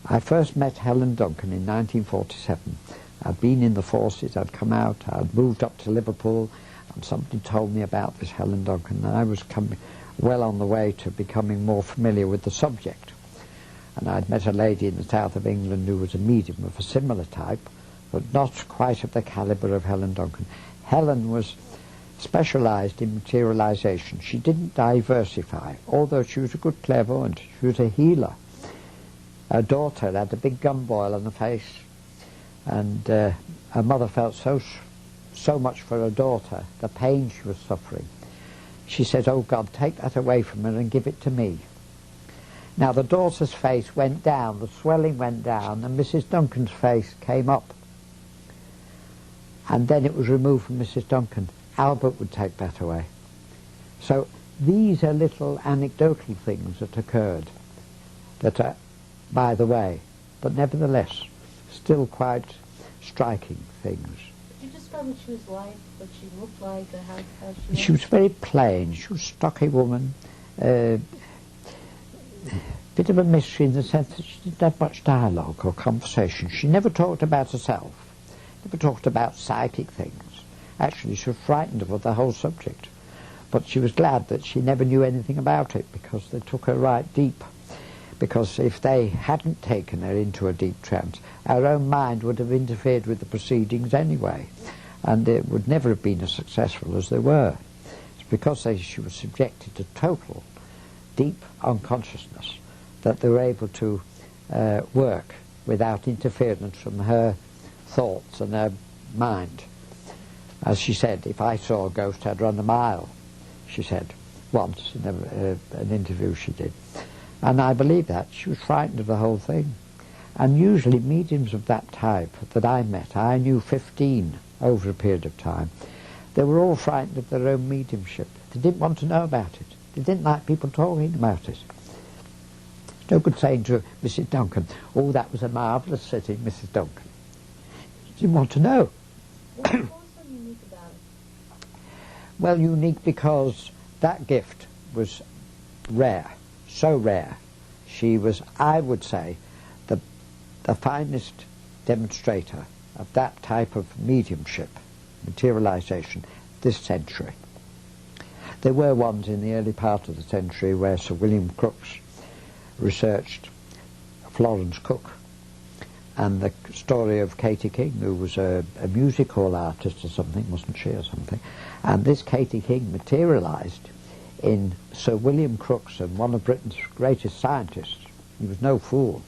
I first met Helen Duncan in 1947. I'd been in the forces, I'd come out, I'd moved up to Liverpool, and somebody told me about this Helen Duncan, and I was well on the way to becoming more familiar with the subject. And I'd met a lady in the south of England who was a medium of a similar type, but not quite of the calibre of Helen Duncan. Helen was specialised in materialisation. She didn't diversify, although she was a good clairvoyant. She was a healer. Her daughter had a big gum boil on the face, and her mother felt so much for her daughter, the pain she was suffering. She said, "Oh God, take that away from her and give it to me." Now the daughter's face went down, the swelling went down, and Mrs. Duncan's face came up. And then it was removed from Mrs. Duncan. Albert would take that away. So these are little anecdotal things that occurred that are, by the way, but nevertheless, still quite striking things. Could you describe what she was like, what she looked like, or how she She was very plain. She was a stocky woman, bit of a mystery in the sense that she didn't have much dialogue or conversation. She never talked about herself, never talked about psychic things. Actually, she was frightened of the whole subject, but she was glad that she never knew anything about it, because they took her right deep. Because if they hadn't taken her into a deep trance, our own mind would have interfered with the proceedings anyway, and it would never have been as successful as they were. It's because she was subjected to total, deep unconsciousness that they were able to work without interference from her thoughts and her mind. As she said, if I saw a ghost, I'd run a mile, she said, once in an interview she did. And I believe that. She was frightened of the whole thing. And usually mediums of that type that I met, I knew 15 over a period of time, they were all frightened of their own mediumship. They didn't want to know about it. They didn't like people talking about it. It's no good saying to Mrs. Duncan, "Oh, that was a marvellous sitting, Mrs. Duncan." She didn't want to know. What was so unique about it? Well, unique because that gift was rare. So rare. She was, I would say, the finest demonstrator of that type of mediumship, materialisation, this century. There were ones in the early part of the century where Sir William Crookes researched Florence Cook, and the story of Katie King, who was a music hall artist or something, wasn't she, or something, and this Katie King materialised in Sir William Crookes, and one of Britain's greatest scientists. He was no fool.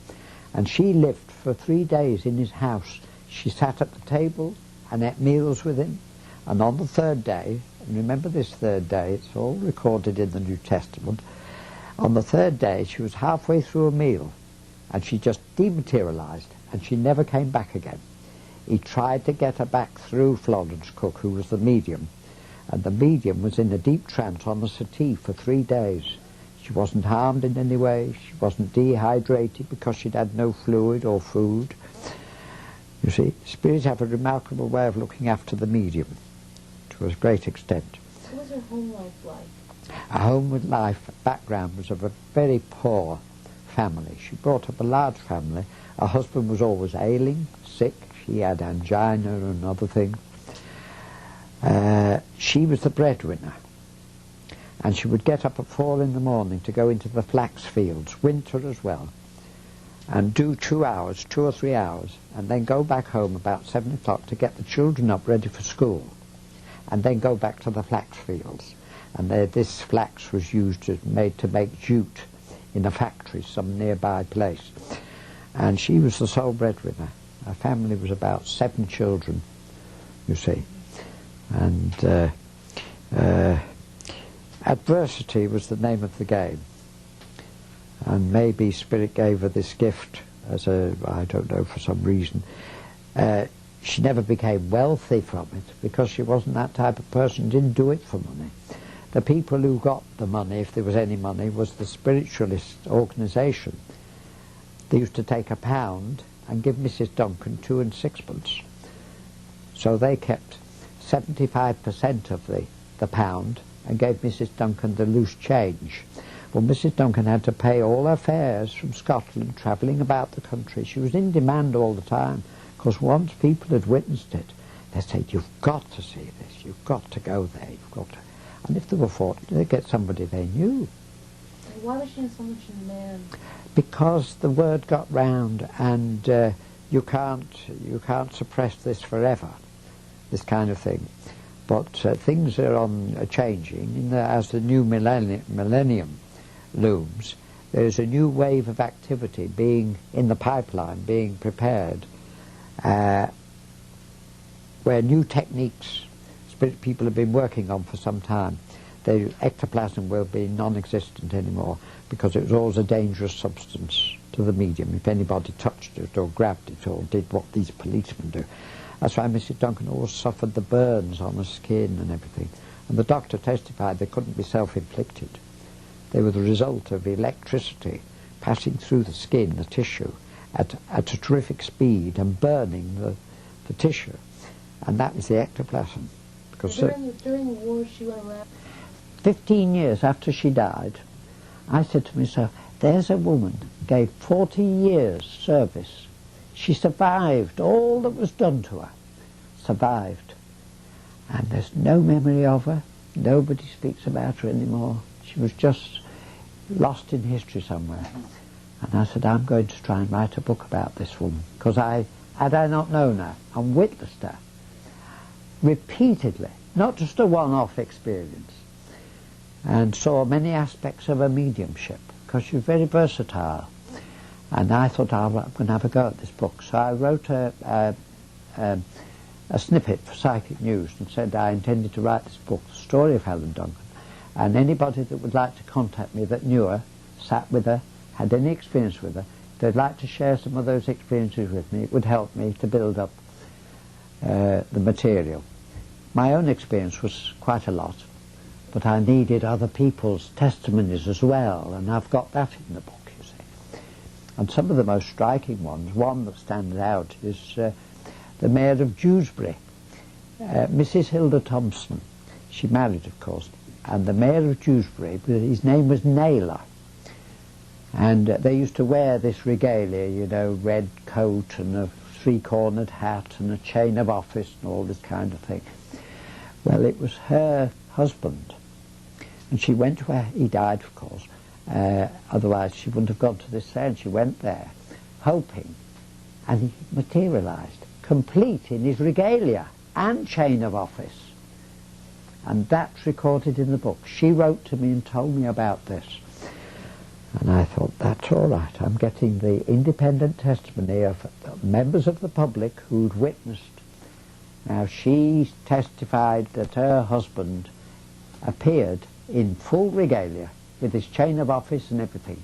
And she lived for 3 days in his house. She sat at the table and ate meals with him. And on the third day, and remember this third day, it's all recorded in the New Testament, on the third day she was halfway through a meal and she just dematerialised and she never came back again. He tried to get her back through Florence Cook, who was the medium, and the medium was in a deep trance on the settee for 3 days. She wasn't harmed in any way, she wasn't dehydrated because she'd had no fluid or food. You see, spirits have a remarkable way of looking after the medium to a great extent. What was her home life like? Her home life background was of a very poor family. She brought up a large family. Her husband was always ailing, sick, she had angina and other things. She was the breadwinner, and she would get up at 4 in the morning to go into the flax fields, winter as well, and do 2 hours, 2 or 3 hours, and then go back home about 7 o'clock to get the children up ready for school, and then go back to the flax fields. And this flax was made to make jute in a factory some nearby place. And she was the sole breadwinner. Her family was about 7 children, you see. And adversity was the name of the game. And maybe Spirit gave her this gift as I don't know, for some reason. She never became wealthy from it because she wasn't that type of person, didn't do it for money. The people who got the money, if there was any money, was the spiritualist organisation. They used to take £1 and give Mrs. Duncan 2 and 6pence. So they kept 75% of the pound and gave Mrs. Duncan the loose change. Well, Mrs. Duncan had to pay all her fares from Scotland, travelling about the country. She was in demand all the time, because once people had witnessed it, they said, you've got to see this, you've got to go there, you've got to... And if they were fortunate, they'd get somebody they knew. Why was she in so much demand? Because the word got round, and you can't suppress this forever, this kind of thing. But things are changing. As the new millennium looms, there's a new wave of activity being in the pipeline, being prepared, where new techniques people have been working on for some time. The ectoplasm will be non-existent anymore, because it was always a dangerous substance to the medium if anybody touched it or grabbed it or did what these policemen do. That's why Mrs. Duncan always suffered the burns on her skin and everything. And the doctor testified they couldn't be self-inflicted. They were the result of electricity passing through the skin, the tissue, at a terrific speed and burning the tissue. And that was the ectoplasm. Because during the war, she went around. 15 years after she died, I said to myself, there's a woman gave 40 years service. She survived all that was done to her. Survived. And there's no memory of her. Nobody speaks about her anymore. She was just lost in history somewhere. And I said, I'm going to try and write a book about this woman, because had I not known her and witnessed her repeatedly, not just a one-off experience, and saw many aspects of her mediumship, because she was very versatile. And I thought, I'm going to have a go at this book. So I wrote a snippet for Psychic News and said I intended to write this book, the story of Helen Duncan. And anybody that would like to contact me that knew her, sat with her, had any experience with her, if they'd like to share some of those experiences with me, it would help me to build up the material. My own experience was quite a lot, but I needed other people's testimonies as well, and I've got that in the book, you see. And some of the most striking ones, one that stands out is the Mayor of Dewsbury, Mrs. Hilda Thompson. She married, of course, and the Mayor of Dewsbury, his name was Naylor, and they used to wear this regalia, you know, red coat and a three-cornered hat and a chain of office and all this kind of thing. Well, it was her husband, and she went where he died, of course, otherwise she wouldn't have gone to this day, and she went there hoping, and he materialised, complete in his regalia and chain of office. And that's recorded in the book. She wrote to me and told me about this. And I thought, that's all right. I'm getting the independent testimony of members of the public who'd witnessed. Now, she testified that her husband appeared in full regalia with his chain of office and everything.